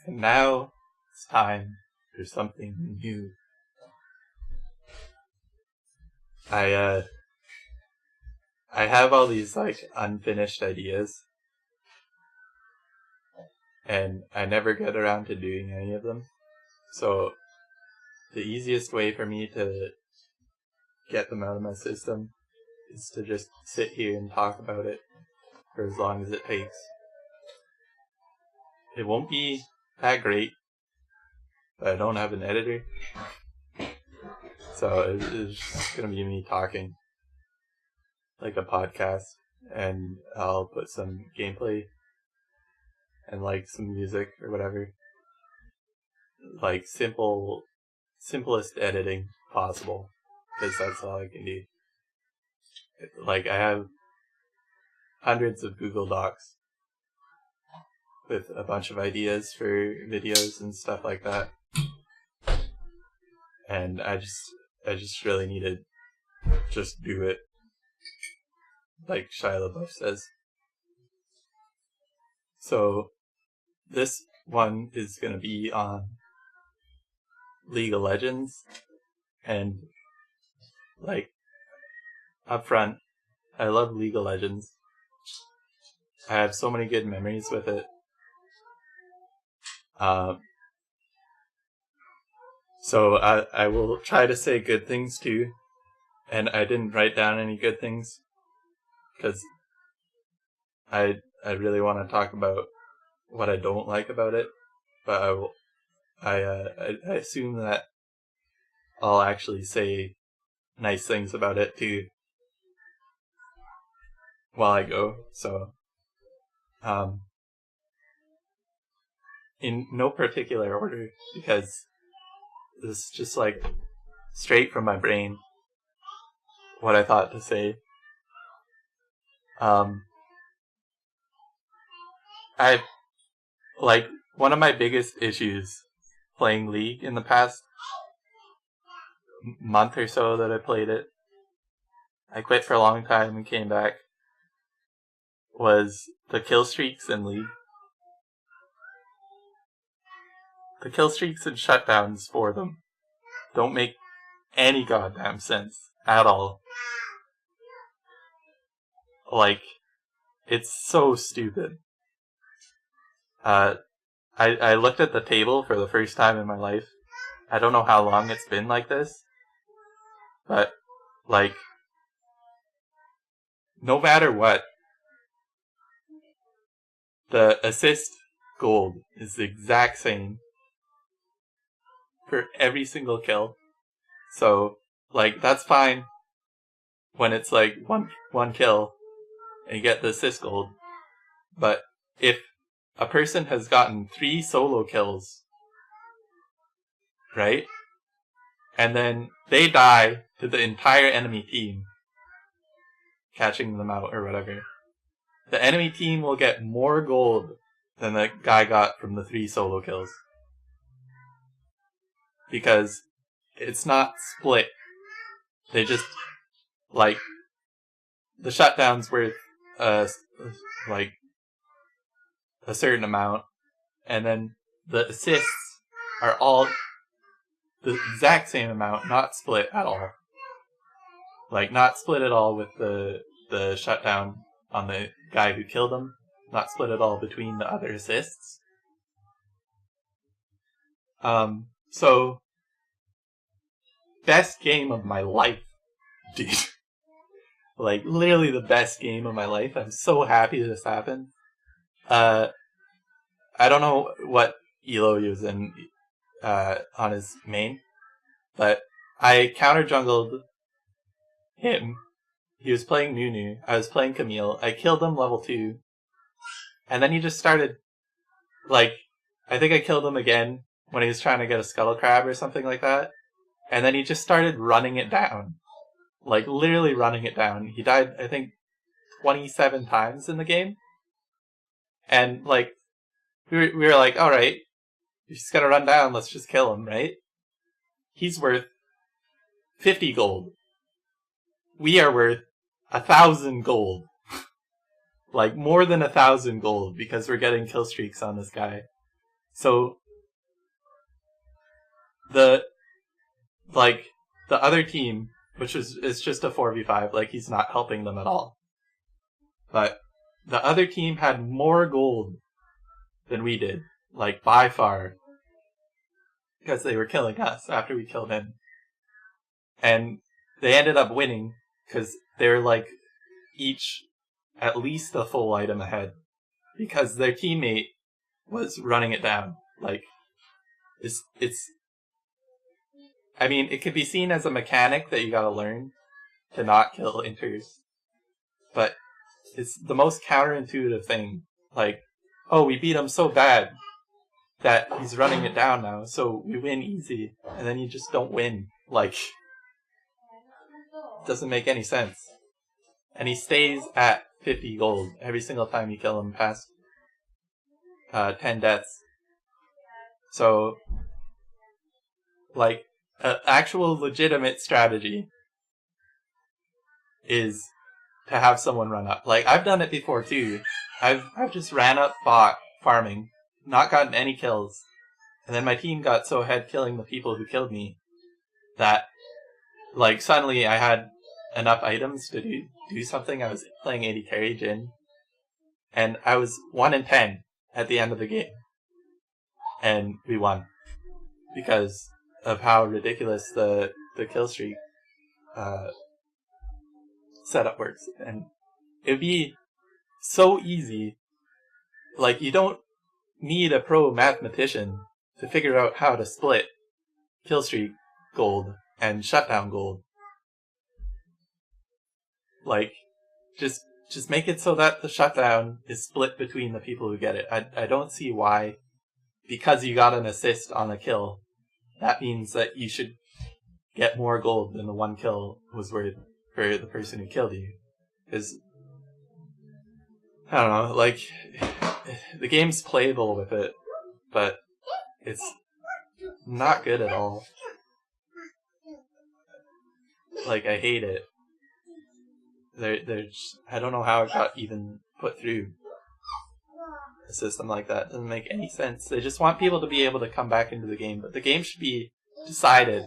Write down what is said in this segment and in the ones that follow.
And now it's time for something new. I have all these unfinished ideas, and I never get around to doing any of them. So the easiest way for me to get them out of my system is to just sit here and talk about it for as long as it takes. It won't be that great, but I don't have an editor. So it's just going to be me talking like a podcast, and I'll put some gameplay and some music or whatever. Simplest editing possible, because that's all I can do. I have hundreds of Google Docs with a bunch of ideas for videos and stuff like that. And I just really need to just do it, like Shia LaBeouf says. So this one is going to be on League of Legends, and up front, I love League of Legends. I have so many good memories with it. So I will try to say good things too, and I didn't write down any good things because I really want to talk about what I don't like about it, but I assume that I'll actually say nice things about it too while I go. So in no particular order, because this is just straight from my brain what I thought to say. One of my biggest issues playing League in the past month or so that I played it, I quit for a long time and came back, was the kill streaks in League. The kill streaks and shutdowns for them don't make any goddamn sense at all. It's so stupid. I looked at the table for the first time in my life. I don't know how long it's been like this, but no matter what, the assist gold is the exact same for every single kill. So that's fine when it's one kill and you get the assist gold. But if a person has gotten 3 solo kills, right? And then they die to the entire enemy team, catching them out or whatever, the enemy team will get more gold than the guy got from the 3 solo kills. Because it's not split. They just, the shutdown's worth, a certain amount, and then the assists are all the exact same amount, not split at all. Not split at all with the shutdown on the guy who killed him, not split at all between the other assists. So, best game of my life, dude. Literally the best game of my life. I'm so happy this happened. I don't know what elo he was in on his main, but I counter jungled him. He was playing Nunu. I was playing Camille. I killed him level 2. And then he just started, I think I killed him again when he was trying to get a Scuttle Crab or something like that. And then he just started running it down. Literally running it down. He died, I think, 27 times in the game. And, we were like, alright, you just gotta run down, let's just kill him, right? He's worth 50 gold. We are worth 1,000 gold. More than 1,000 gold, because we're getting kill streaks on this guy. So the other team, which is just a 4v5, like he's not helping them at all. But the other team had more gold than we did, like by far, because they were killing us after we killed him. And they ended up winning because they're like each at least a full item ahead because their teammate was running it down. Like, it's I mean, it could be seen as a mechanic that you gotta learn to not kill inters, but it's the most counterintuitive thing. Like, oh, we beat him so bad that he's running it down now, so we win easy, and then you just don't win. Like, it doesn't make any sense. And he stays at 50 gold every single time you kill him past 10 deaths. So, like, an actual legitimate strategy is to have someone run up. Like, I've done it before too. I've just ran up bot farming, not gotten any kills, and then my team got so ahead killing the people who killed me that, like, suddenly I had enough items to do something. I was playing AD carry Jhin, and I was 1 in 10 at the end of the game, and we won because of how ridiculous the kill streak setup works. And it'd be so easy. Like, you don't need a pro mathematician to figure out how to split kill streak gold and shutdown gold. Like, just make it so that the shutdown is split between the people who get it. I don't see why, because you got an assist on a kill, that means that you should get more gold than the one kill was worth for the person who killed you. Because, I don't know, like, the game's playable with it, but it's not good at all. Like, I hate it. There's I don't know how it got even put through a system like that. It doesn't make any sense. They just want people to be able to come back into the game, but the game should be decided,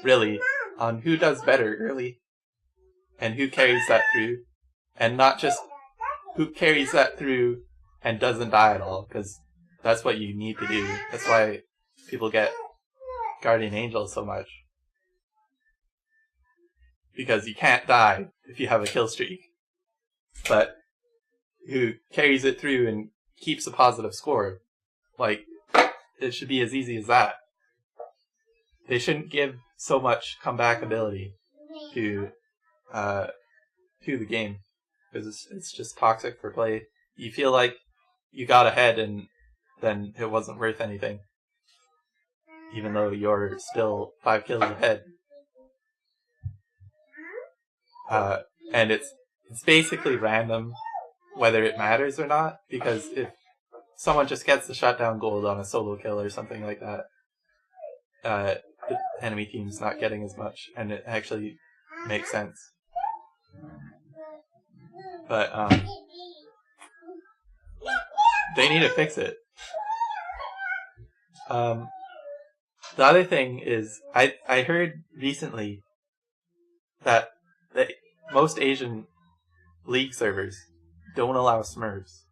really, on who does better early and who carries that through, and not just who carries that through and doesn't die at all, because that's what you need to do. That's why people get Guardian Angel so much. Because you can't die if you have a kill streak. But who carries it through and keeps a positive score. Like, it should be as easy as that. They shouldn't give so much comeback ability to the game, because it's just toxic for play. You feel like you got ahead and then it wasn't worth anything, even though you're still 5 kills ahead. And it's basically random whether it matters or not, because if someone just gets the shutdown gold on a solo kill or something like that, the enemy team's not getting as much, and it actually makes sense. But they need to fix it. The other thing is, I heard recently that most Asian League servers don't allow Smurfs.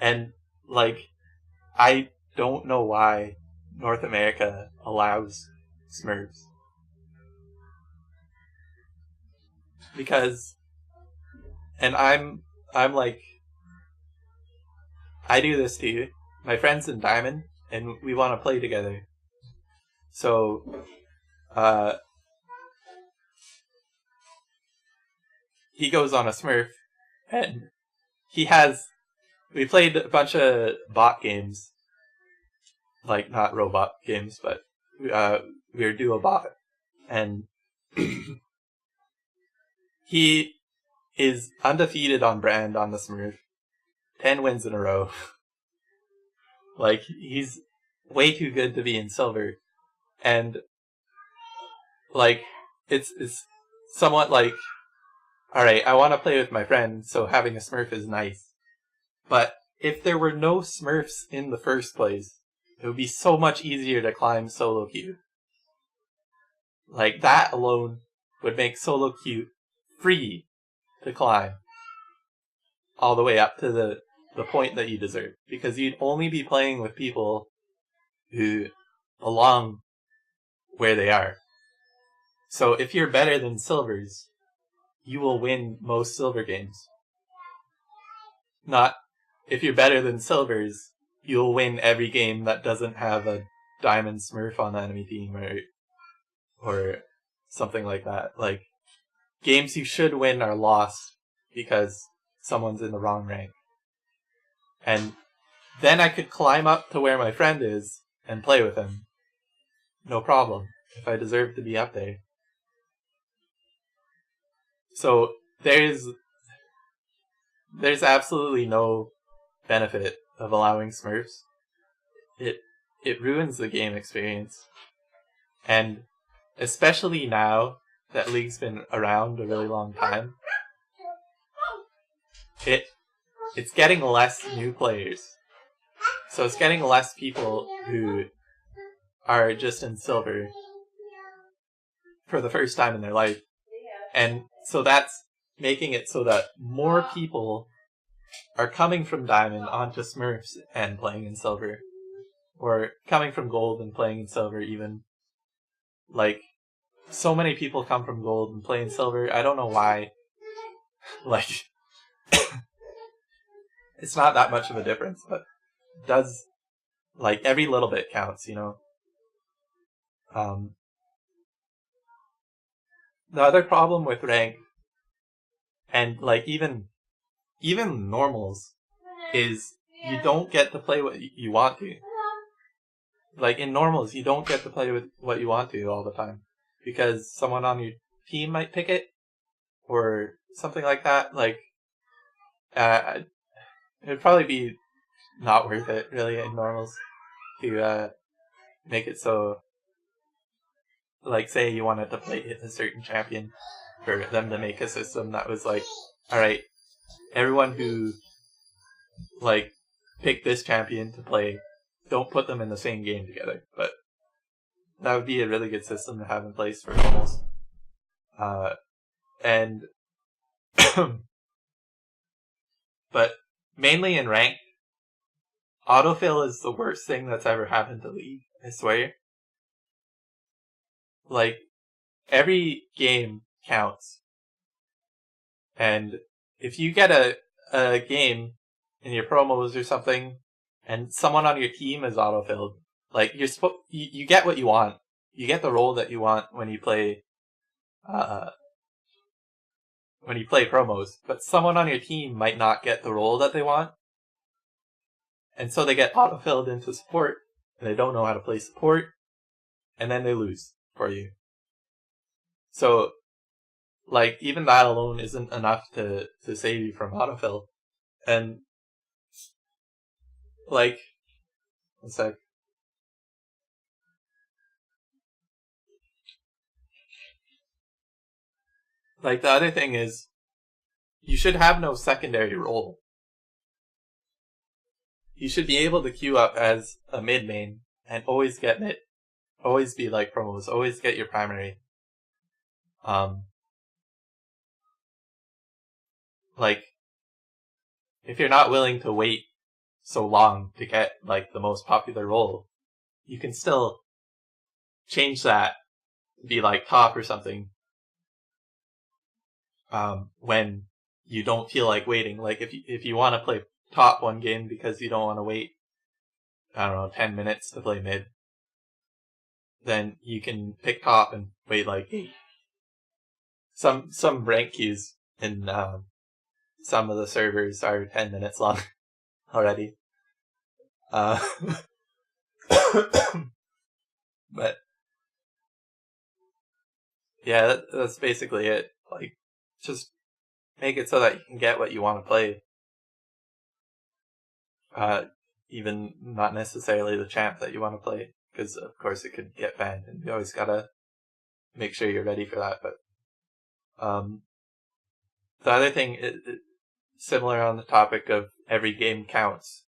And, like, I don't know why North America allows Smurfs. Because, and I'm like, I do this too. My friend's in Diamond, and we want to play together. So, he goes on a Smurf, and we played a bunch of bot games, like, not robot games, but we were duo bot, and he is undefeated on brand on the Smurf, 10 wins in a row. Like, he's way too good to be in silver, and, like, it's somewhat like, alright, I want to play with my friend, so having a Smurf is nice. But if there were no Smurfs in the first place, it would be so much easier to climb solo queue. Like, that alone would make solo queue free to climb all the way up to the point that you deserve. Because you'd only be playing with people who belong where they are. So if you're better than silvers, you will win most silver games. Not, if you're better than silvers, you'll win every game that doesn't have a diamond smurf on the enemy team or something like that. Like, games you should win are lost because someone's in the wrong rank. And then I could climb up to where my friend is and play with him. No problem, if I deserve to be up there. So there's absolutely no benefit of allowing Smurfs. It ruins the game experience. And especially now that League's been around a really long time, it's getting less new players. So it's getting less people who are just in silver for the first time in their life. And so that's making it so that more people are coming from Diamond onto Smurfs and playing in silver. Or coming from Gold and playing in silver even. Like, so many people come from Gold and play in silver. I don't know why. Like, it's not that much of a difference, but it does, like, every little bit counts, you know? The other problem with rank, and, like, even normals, is you don't get to play what you want to. Like, in normals, you don't get to play with what you want to all the time. Because someone on your team might pick it, or something like that. Like, it would probably be not worth it, really, in normals, to make it so, like, say you wanted to play a certain champion, for them to make a system that was like, alright, everyone who, like, picked this champion to play, don't put them in the same game together. But that would be a really good system to have in place for normals. And but mainly in rank, autofill is the worst thing that's ever happened to League, I swear. Like, every game counts. And if you get a game in your promos or something, and someone on your team is autofilled, like, you get what you want. You get the role that you want when you play promos, but someone on your team might not get the role that they want, and so they get autofilled into support, and they don't know how to play support, and then they lose for you. So, like, even that alone isn't enough to save you from autofill. And, like, one sec. Like, the other thing is, you should have no secondary role. You should be able to queue up as a mid main and always get mid. Always be like promos. Always get your primary. Like, if you're not willing to wait so long to get, like, the most popular role, you can still change that to be, like, top or something. When you don't feel like waiting. Like, if you want to play top one game because you don't want to wait, I don't know, 10 minutes to play mid, then you can pick top and wait like 8. Some rank queues in some of the servers are 10 minutes long already. But yeah, that's basically it. Like, just make it so that you can get what you want to play. Even not necessarily the champ that you want to play, because of course it could get banned, and you always gotta make sure you're ready for that. But the other thing, similar on the topic of every game counts.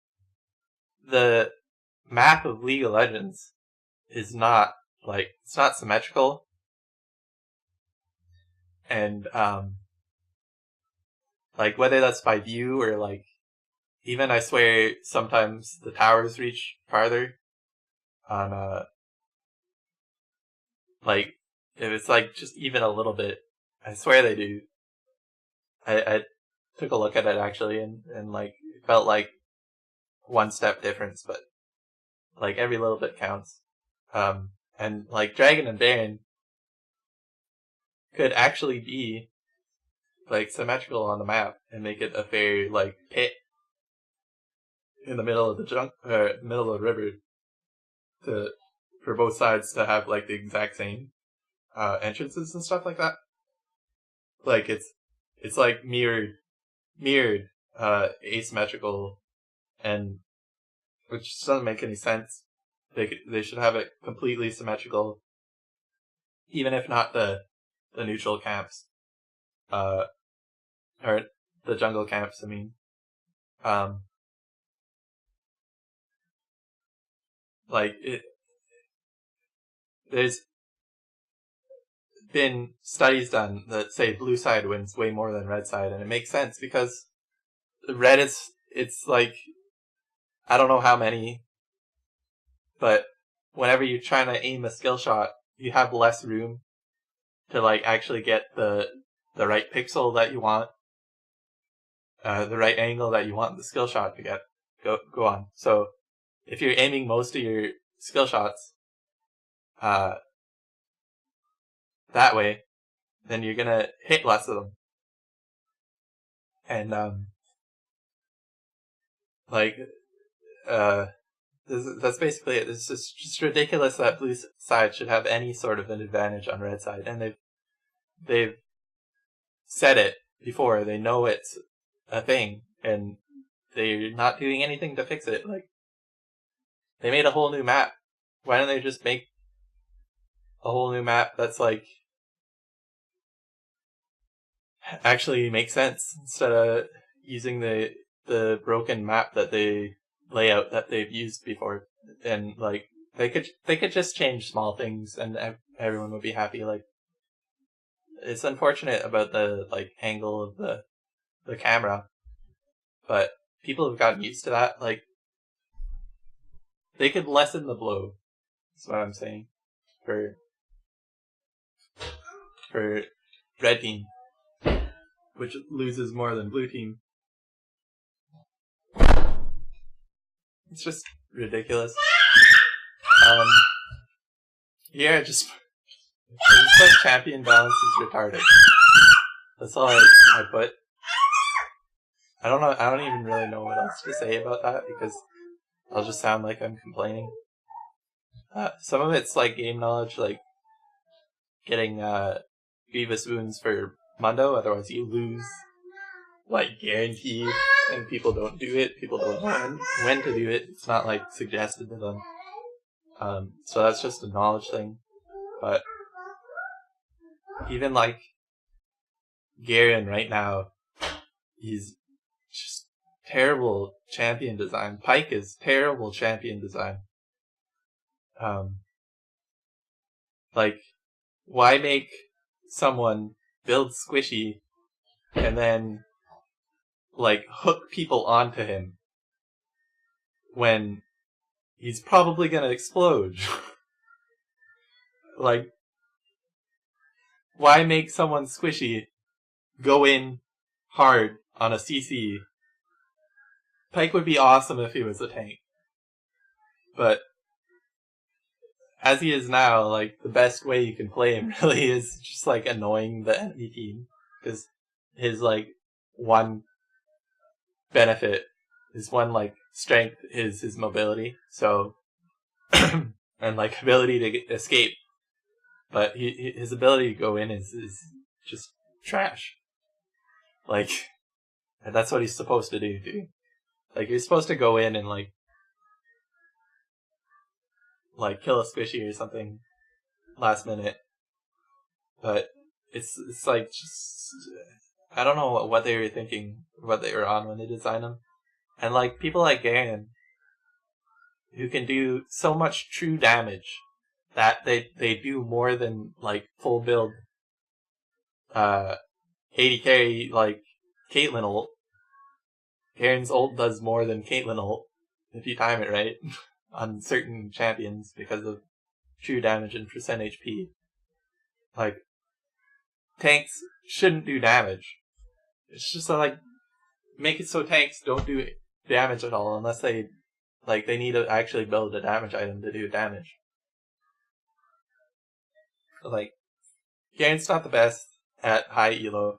The map of League of Legends is not, like, it's not symmetrical. And, like, whether that's by view or, like, even I swear sometimes the towers reach farther on, like, if it's, like, just even a little bit, I swear they do. I took a look at it, actually, and like, it felt like one step difference, but, like, every little bit counts. And, like, Dragon and Baron could actually be, like, symmetrical on the map and make it a fair, like, pit in the middle of the middle of the river for both sides to have, like, the exact same entrances and stuff like that. Like, it's like mirrored asymmetrical, and which doesn't make any sense. They should have it completely symmetrical, even if not the neutral camps, or the jungle camps. I mean, like there's been studies done that say blue side wins way more than red side, and it makes sense because red it's like, I don't know how many, but whenever you're trying to aim a skill shot, you have less room to, like, actually get the right pixel that you want, the right angle that you want the skill shot to go on. So if you're aiming most of your skill shots that way, then you're gonna hit less of them. And like that's basically it. It's just ridiculous that blue side should have any sort of an advantage on red side, and they've said it before. They know it's a thing, and they're not doing anything to fix it. Like, they made a whole new map. Why don't they just make a whole new map that's, like, actually makes sense, instead of using the broken map layout that they've used before? And, like, they could just change small things and everyone would be happy. Like, it's unfortunate about the, like, angle of the camera, but people have gotten used to that. Like, they could lessen the blow. That's what I'm saying. For red team, which loses more than blue team. It's just ridiculous. Yeah, just put champion balance is retarded. That's all I put. I don't know. I don't even really know what else to say about that, because I'll just sound like I'm complaining. Some of it's, like, game knowledge, like getting Beavis wounds for Mundo, otherwise you lose, like, guaranteed. And people don't do it. People don't know when to do it. It's not, like, suggested to them. So that's just a knowledge thing. But even, like, Garen right now, he's just terrible champion design. Pyke is terrible champion design. Like, why make someone build Squishy and then, like, hook people onto him when he's probably gonna explode? Like, why make someone Squishy go in hard on a CC? Pyke would be awesome if he was a tank, but as he is now, like, the best way you can play him really is just, like, annoying the enemy team, because his, like, one benefit, his one, like, strength is his mobility, so and, like, ability to escape, but his ability to go in is just trash. Like, and that's what he's supposed to do, dude. Like, you're supposed to go in and, like, kill a Squishy or something last minute. But it's like, just, I don't know what they were thinking, what they were on when they designed them. And like people like Garen, who can do so much true damage that they do more than like full build 80 carry like Caitlyn ult. Garen's ult does more than Caitlyn ult if you time it right on certain champions because of true damage and percent HP. Like tanks shouldn't do damage. It's just like make it so tanks don't do damage at all unless they need to actually build a damage item to do damage. Like Garen's not the best at high elo,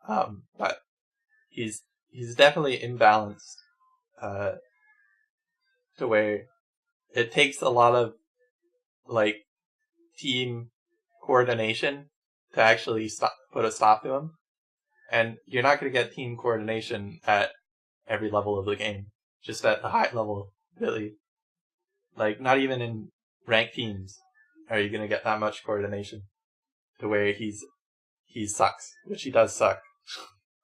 but he's definitely imbalanced to where it takes a lot of like team coordination to actually put a stop to him, and you're not going to get team coordination at every level of the game. Just at the high level, really. Like not even in ranked teams are you going to get that much coordination to where he sucks, which he does suck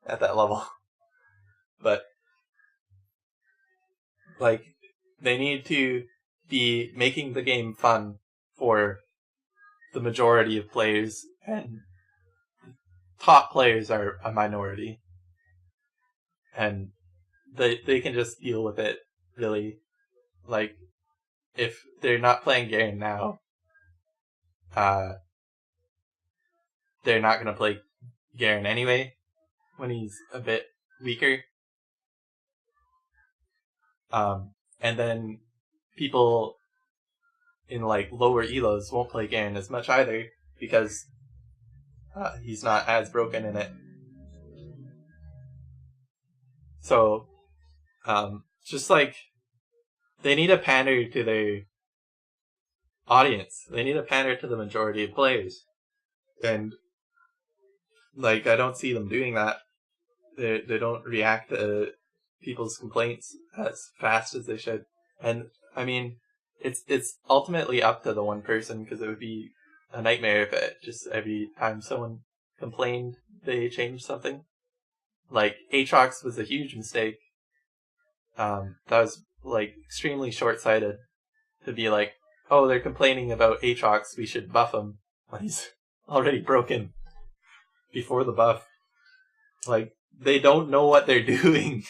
at that level. But like they need to be making the game fun for the majority of players, and top players are a minority, and they can just deal with it, really. Like if they're not playing Garen now, they're not going to play Garen anyway when he's a bit weaker. And then people in like lower elos won't play Garen as much either because he's not as broken in it. So, just like they need to pander to their audience. They need to pander to the majority of players. And like I don't see them doing that. They don't react to people's complaints as fast as they should. And I mean, it's ultimately up to the one person, because it would be a nightmare if it just every time someone complained they changed something. Like Aatrox was a huge mistake. That was like extremely short-sighted to be like, oh, they're complaining about Aatrox, we should buff him when he's already broken before the buff. Like, they don't know what they're doing.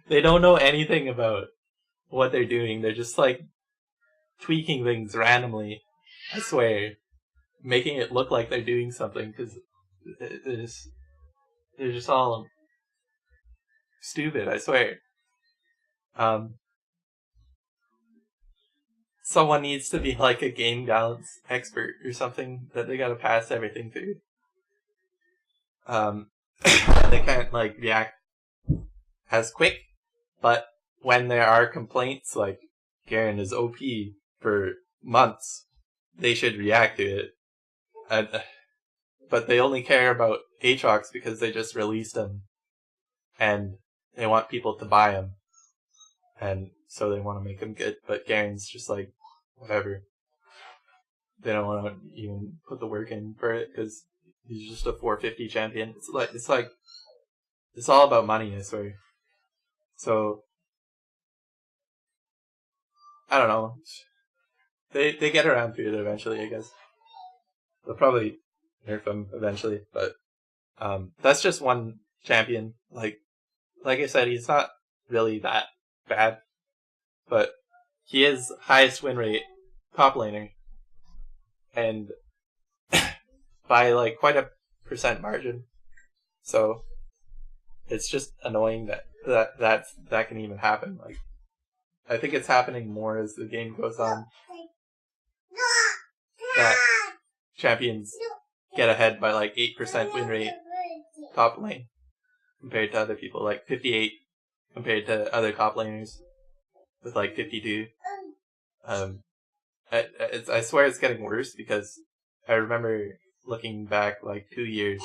They don't know anything about what they're doing. They're just like tweaking things randomly, I swear, making it look like they're doing something, because they're just all stupid, I swear. Someone needs to be like a game balance expert or something that they gotta pass everything through. They can't like react as quick, but when there are complaints like Garen is OP for months, they should react to it. But they only care about Aatrox because they just released him, and they want people to buy him, and so they want to make him good. But Garen's just like, whatever. They don't want to even put the work in for it because he's just a 450 champion. It's all about money, I swear. So I don't know. They get around to it eventually, I guess. They'll probably nerf him eventually, but that's just one champion. Like I said, he's not really that bad, but he is highest win rate top laner, and by like quite a percent margin. So it's just annoying that can even happen. Like I think it's happening more as the game goes on. That champions get ahead by like 8% win rate top lane compared to other people, like 58 compared to other top laners with like 52. I swear it's getting worse because I remember looking back like 2 years,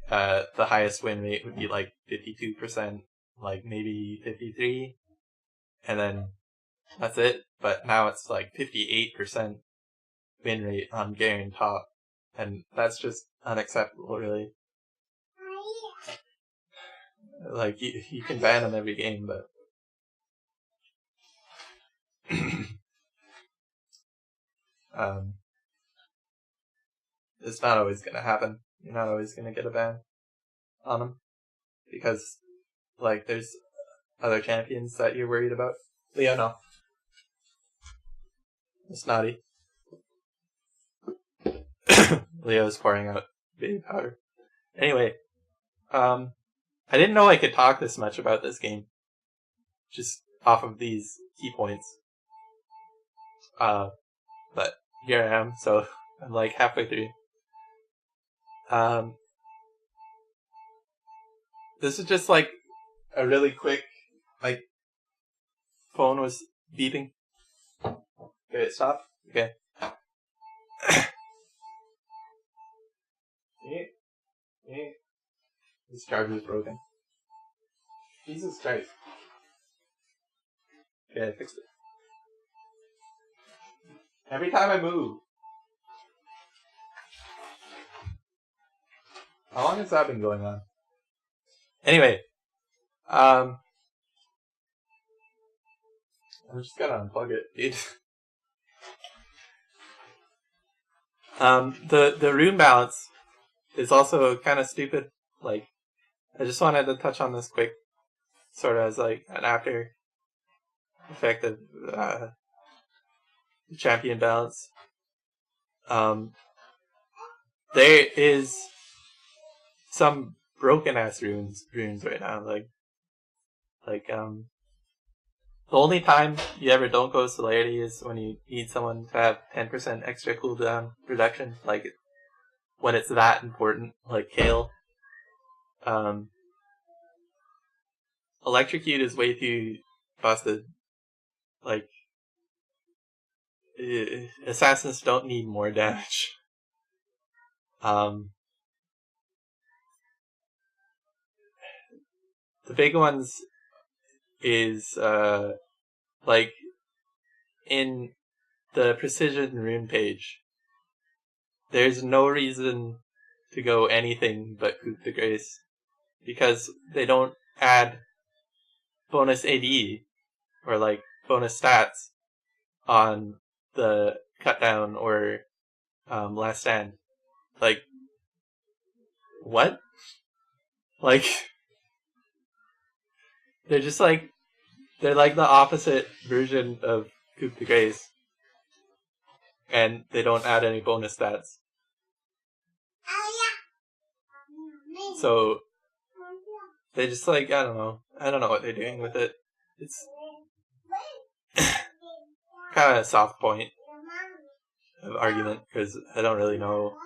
the highest win rate would be like 52%, like maybe 53, and then that's it. But now it's like 58% win rate on Garen top, and that's just unacceptable, really. Like, you can ban them every game, but it's not always gonna happen. You're not always gonna get a ban on them because, like, there's other champions that you're worried about. Leo, no. It's naughty. Leo's pouring out baby powder. Anyway, I didn't know I could talk this much about this game. Just off of these key points. But here I am, so I'm like halfway through. This is just like a really quick, like, phone was beeping. Did it stop? Okay. This charger's broken. Jesus Christ. Okay, I fixed it. Every time I move. How long has that been going on? Anyway, I'm just gonna unplug it, dude. The room balance is also kind of stupid. Like, I just wanted to touch on this quick, sort of as like an after effect of the champion balance. There is some broken ass runes right now. The only time you ever don't go celerity is when you need someone to have 10% extra cooldown reduction, like when it's that important, like Kale. Electrocute is way too busted. Like, assassins don't need more damage. The big ones is like in the precision rune page. There's no reason to go anything but Coup de Grace because they don't add bonus AD or like bonus stats on the cut down or last stand. Like, what? Like, they're just like, they're like the opposite version of Coup de Grace. And they don't add any bonus stats. So, they just like, I don't know what they're doing with it. It's kind of a soft point of argument, because I don't really know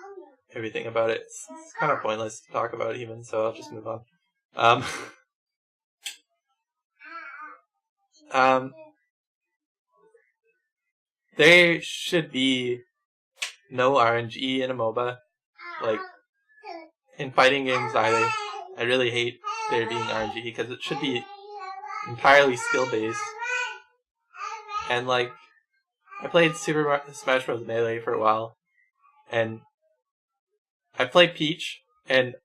everything about it. It's kind of pointless to talk about even, so I'll just move on. There should be no RNG in a MOBA. Like, in fighting games either. I really hate there being RNG, because it should be entirely skill-based. And, like, I played Super Smash Bros. Melee for a while, and I played Peach, and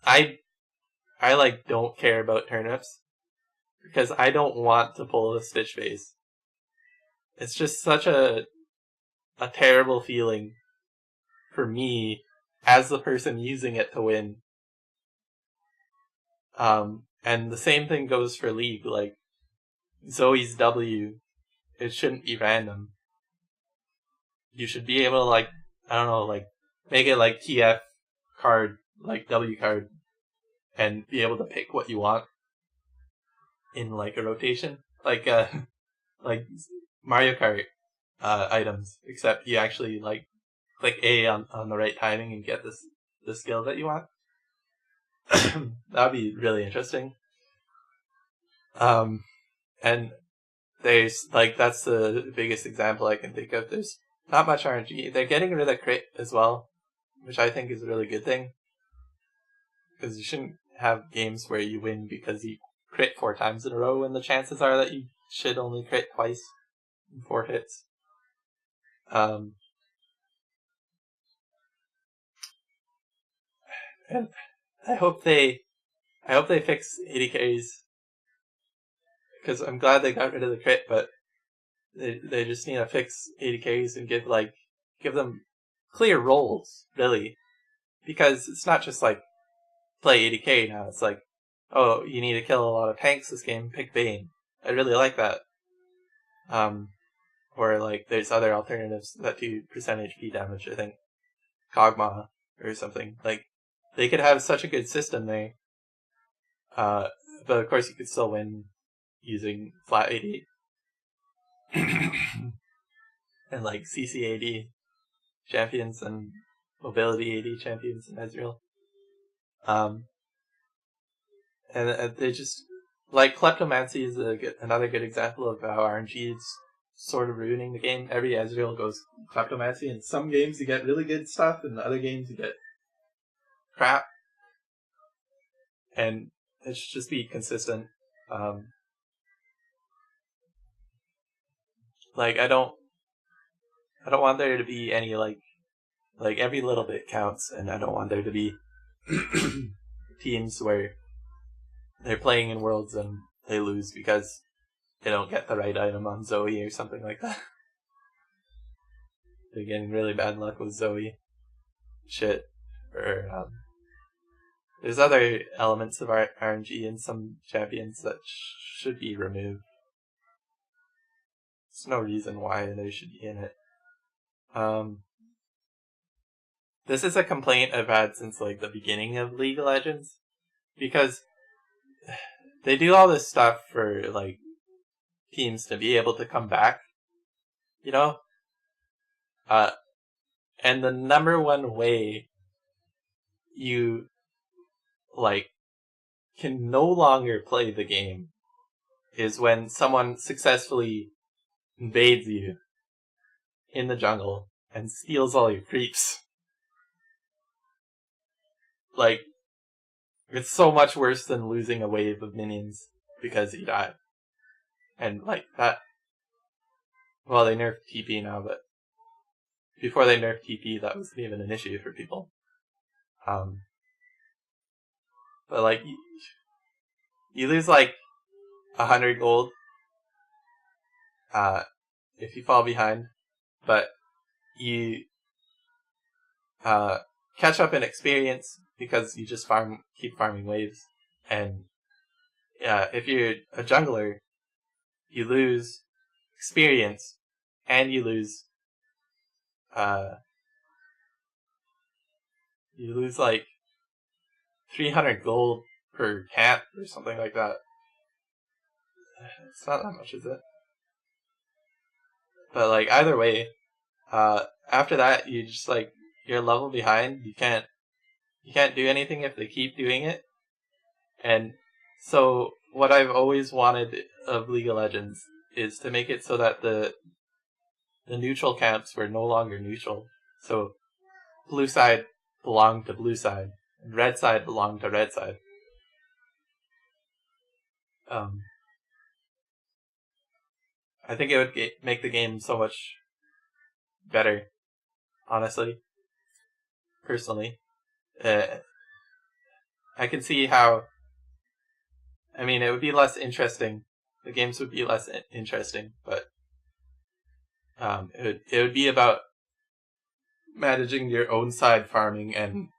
I like, don't care about turnips, because I don't want to pull a Stitch Phase. It's just such a terrible feeling for me as the person using it to win. And the same thing goes for League. Like, Zoe's W, it shouldn't be random. You should be able to, like, I don't know, like, make it like TF card, like W card, and be able to pick what you want in, like, a rotation. Like Mario Kart items, except you actually, like, click A on the right timing and get the skill that you want. That would be really interesting. And there's, like, that's the biggest example I can think of. There's not much RNG. They're getting rid of crit as well, which I think is a really good thing. Because you shouldn't have games where you win because you crit 4 times in a row, and the chances are that you should only crit twice in 4 hits. And I hope they I hope they fix AD carries, because I'm glad they got rid of the crit, but they just need to fix AD carries and give them clear roles, really, because it's not just like play AD carry now. It's like, oh, you need to kill a lot of tanks this game, pick Bane. I really like that. Or like there's other alternatives that do percent HP damage. I think Kog'Maw or something. Like they could have such a good system there. But of course you could still win using flat AD and like CCAD champions and mobility AD champions in Ezreal. And they just like Kleptomancy is another good example of how RNG is sort of ruining the game. Every Ezreal goes Kleptomancy. In some games you get really good stuff, and in other games you get crap. And it should just be consistent. Like I don't want there to be any like every little bit counts, and I don't want there to be teams where they're playing in Worlds and they lose because they don't get the right item on Zoe or something like that. They're getting really bad luck with Zoe. Shit. Or, there's other elements of RNG in some champions that should be removed. There's no reason why they should be in it. This is a complaint I've had since like the beginning of League of Legends, because they do all this stuff for like teams to be able to come back, you know? And the number one way you like can no longer play the game is when someone successfully invades you in the jungle and steals all your creeps. Like, it's so much worse than losing a wave of minions because you died. And like that, well, they nerfed TP now, but before they nerfed TP, that wasn't even an issue for people. But like, you lose like 100 gold if you fall behind, but you catch up in experience because you just keep farming waves. And if you're a jungler, you lose experience and you lose like 300 gold per camp or something like that. It's not that much, is it? But like either way, after that you just like you're a level behind. You can't do anything if they keep doing it. And so what I've always wanted of League of Legends is to make it so that the neutral camps were no longer neutral. So blue side belonged to blue side, and red side belonged to red side. I think it would make the game so much better, honestly. Personally. I can see how, I mean, it would be less interesting. The games would be less interesting, but it would be about managing your own side farming and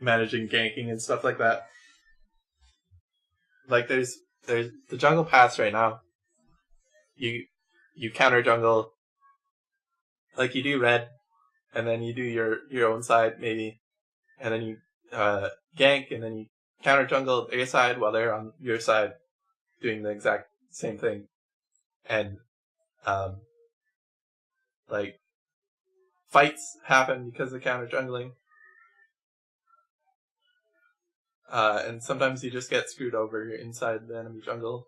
managing ganking and stuff like that. Like there's the jungle pass right now. You counter jungle, like you do red, and then you do your own side maybe, and then you gank, and then you counter jungle their side while they're on your side doing the exact same thing. And like fights happen because of counter jungling. And sometimes you just get screwed over inside the enemy jungle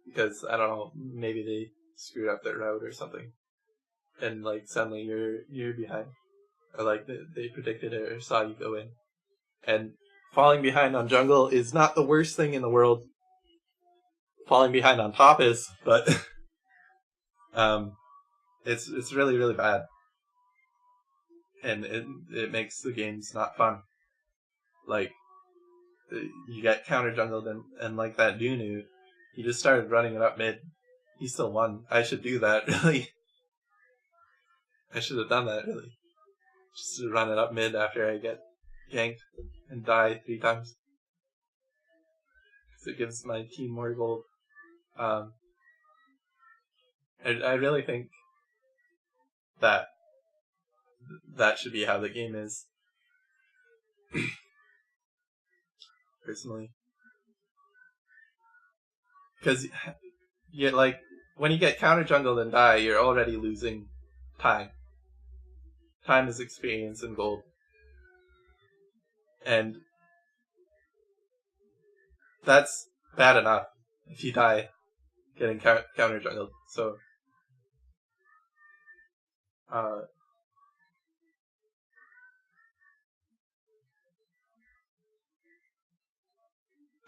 because, I don't know, maybe they screwed up their route or something, and like suddenly you're behind, or like they predicted it or saw you go in. And falling behind on jungle is not the worst thing in the world. Falling behind on top is, but it's really, really bad, and it makes the games not fun. Like you get counter jungled and like that Nunu, he just started running it up mid. He still won. I should do that, really. I should have done that, really. Just to run it up mid after I get ganked and die 3 times. Because it gives my team more gold. I really think that should be how the game is. Personally. Because like when you get counter jungled and die, you're already losing time. Time is experience and gold. And that's bad enough if you die getting counter jungled. So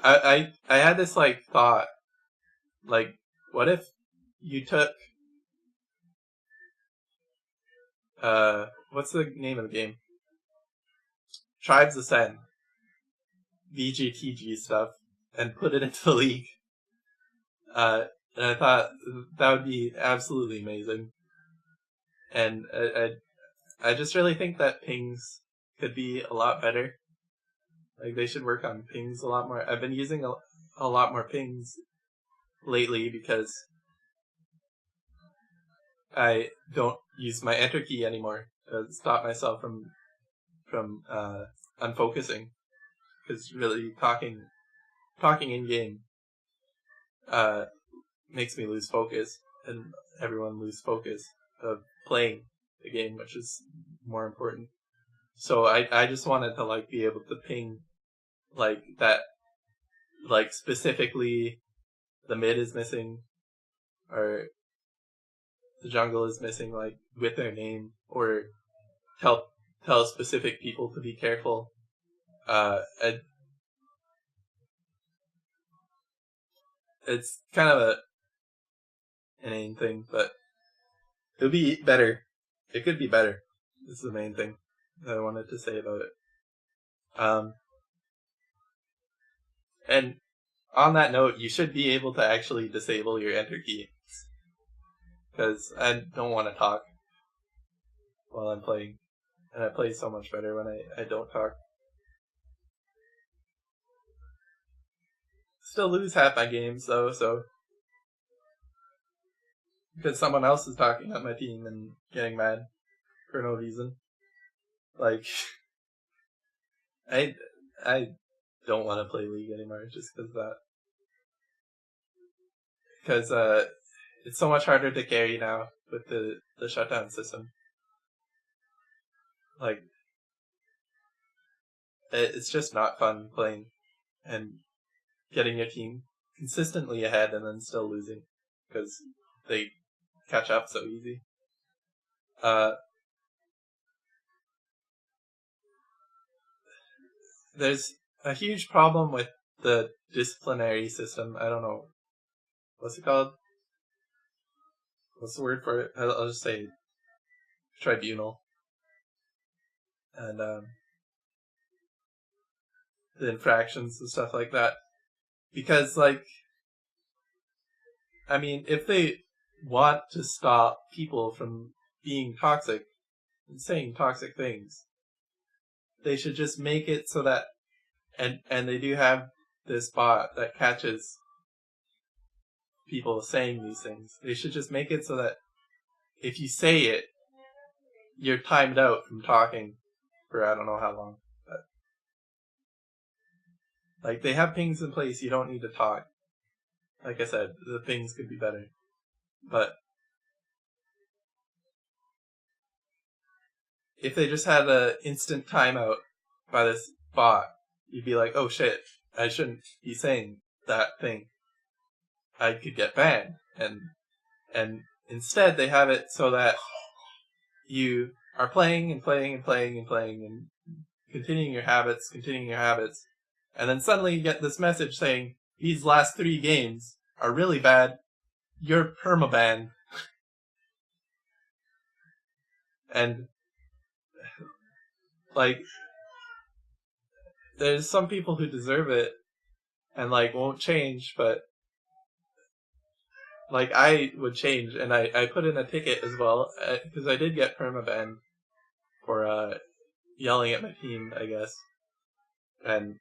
I had this like thought, like, what if you took what's the name of the game? Tribes Ascend, VGTG stuff, and put it into the league. And I thought that would be absolutely amazing. And I just really think that pings could be a lot better. Like, they should work on pings a lot more. I've been using a lot more pings lately because I don't use my enter key anymore to stop myself from unfocusing. Because really talking in game makes me lose focus, and everyone lose focus of playing the game, which is more important. So I just wanted to like be able to ping like that, like specifically the mid is missing or the jungle is missing, like with their name, or tell specific people to be careful. It's kind of an inane thing, but it would be better. It could be better. This is the main thing that I wanted to say about it. And on that note, you should be able to actually disable your enter key. Because I don't want to talk while I'm playing. And I play so much better when I don't talk. Still lose half my games, though, so... Because someone else is talking on my team and getting mad for no reason. Like... I don't want to play League anymore just because of that. Because it's so much harder to carry now with the shutdown system. Like, it's just not fun playing and getting your team consistently ahead and then still losing because they catch up so easy. There's a huge problem with the disciplinary system. I don't know. What's it called? What's the word for it? I'll just say tribunal. And the infractions and stuff like that. Because, like, I mean, if they want to stop people from being toxic and saying toxic things, they should just make it so that, and they do have this bot that catches people saying these things. They should just make it so that if you say it, you're timed out from talking for I don't know how long. But, like, they have pings in place, you don't need to talk. Like I said, the pings could be better. But if they just had an instant timeout by this bot, you'd be like, oh shit, I shouldn't be saying that thing. I could get banned. And instead they have it so that you are playing and playing and playing and playing and continuing your habits, and then suddenly you get this message saying, these last 3 games are really bad, you're permabanned. And, like, there's some people who deserve it and like won't change, but like I would change, and I put in a ticket as well because I did get permabanned for yelling at my team, I guess, and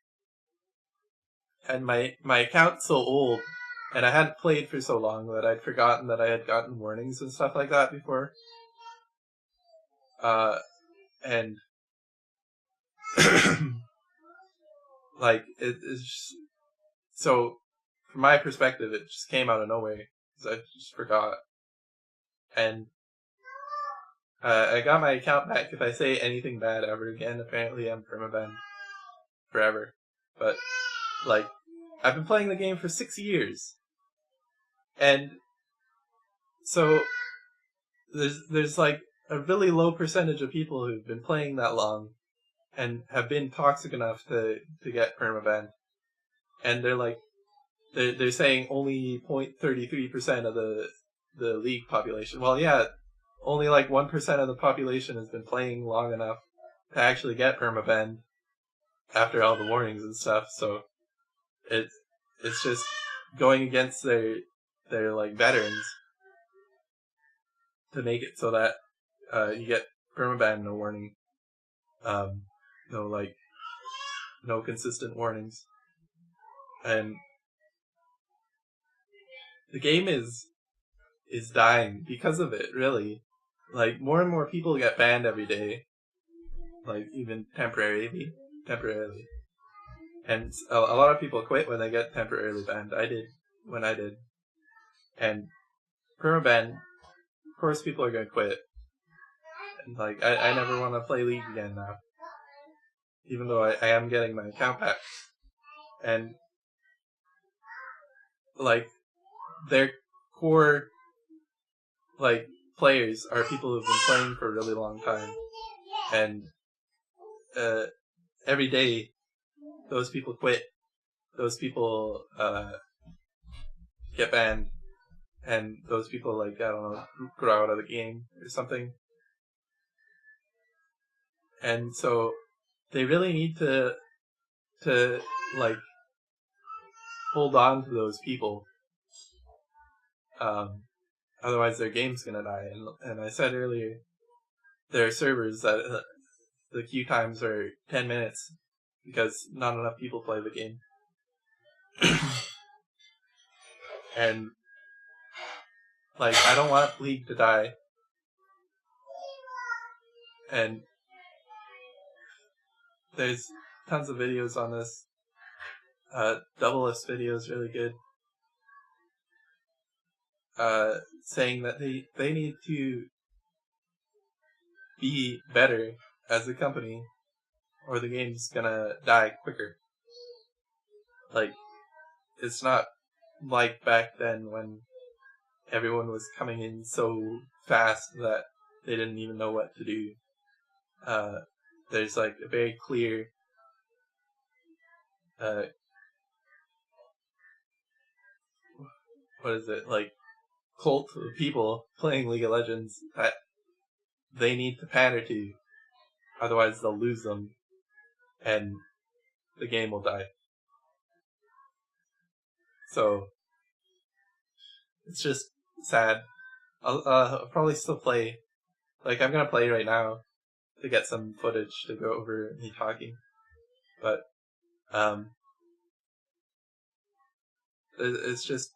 my account's so old, and I hadn't played for so long that I'd forgotten that I had gotten warnings and stuff like that before. And like it's just, so from my perspective, it just came out of nowhere because I just forgot, and I got my account back. If I say anything bad ever again, apparently I'm permabanned forever. But like, I've been playing the game for 6 years, and so there's like a really low percentage of people who've been playing that long and have been toxic enough to get permabanned, and they're like they're saying only 0.33% of the league population. Well, yeah, only like 1% of the population has been playing long enough to actually get permabanned after all the warnings and stuff. So it's just going against their like veterans to make it so that you get permaban, no warning, no consistent warnings, and the game is dying because of it. Really, like more and more people get banned every day, like even temporarily, and a lot of people quit when they get temporarily banned. I did when I did, and permaban. Of course, people are gonna quit. And like, I never want to play League again now. Even though I am getting my account back. And like, their core like players are people who've been playing for a really long time. And every day those people quit. Those people get banned. And those people, like, I don't know, grow out of the game or something. And so they really need to like hold on to those people. Otherwise their game's gonna die. And I said earlier, there are servers that the queue times are 10 minutes because not enough people play the game. And like, I don't want League to die. And there's tons of videos on this. Double F's video is really good. Saying that they need to be better as a company or the game's gonna die quicker. Like, it's not like back then when everyone was coming in so fast that they didn't even know what to do. There's like a very clear what is it, like, cult of people playing League of Legends that they need to pander to, otherwise they'll lose them and the game will die. So it's just sad. I'll probably still play. Like, I'm gonna play right now to get some footage to go over me talking. But it's just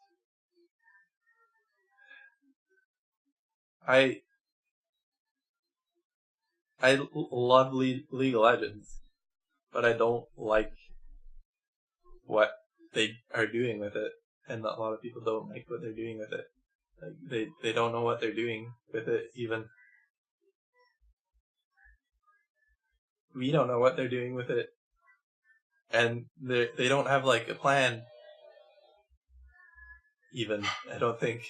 I love League of Legends, but I don't like what they are doing with it, and a lot of people don't like what they're doing with it. Like, they don't know what they're doing with it even. We don't know what they're doing with it, and they don't have like a plan. Even, I don't think.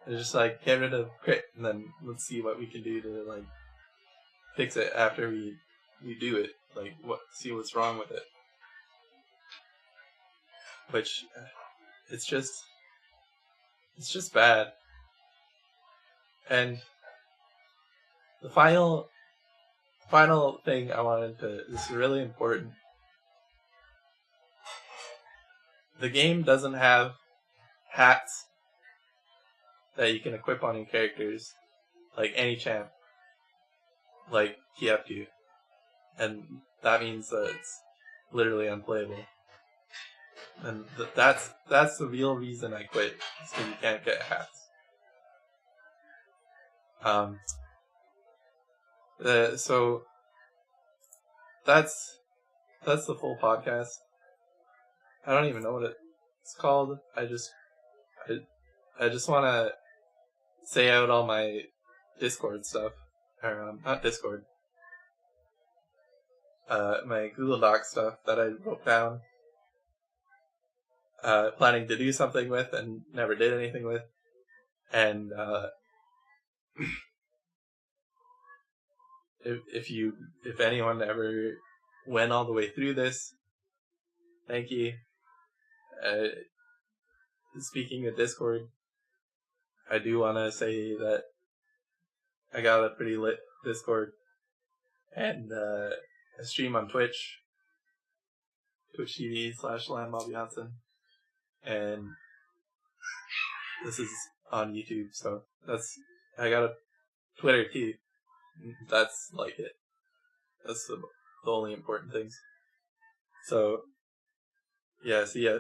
They're just like, get rid of crit, and then let's see what we can do to like fix it after we do it. Like, see what's wrong with it. Which, it's just bad. And the final thing I wanted to, this is really important, the game doesn't have hats that you can equip on your characters, like any champ, like TF2. And that means that it's literally unplayable. And that's the real reason I quit, is because you can't get hats. So that's the full podcast. I don't even know what it's called. I just want to say out all my Discord stuff, or not Discord, my Google Doc stuff that I wrote down, planning to do something with and never did anything with, and if anyone ever went all the way through this, thank you. Speaking of Discord, I do want to say that I got a pretty lit Discord, and I stream on Twitch TV/lmao, and this is on YouTube, so I got a Twitter too. That's like it. That's the only important things. So, yeah, see ya.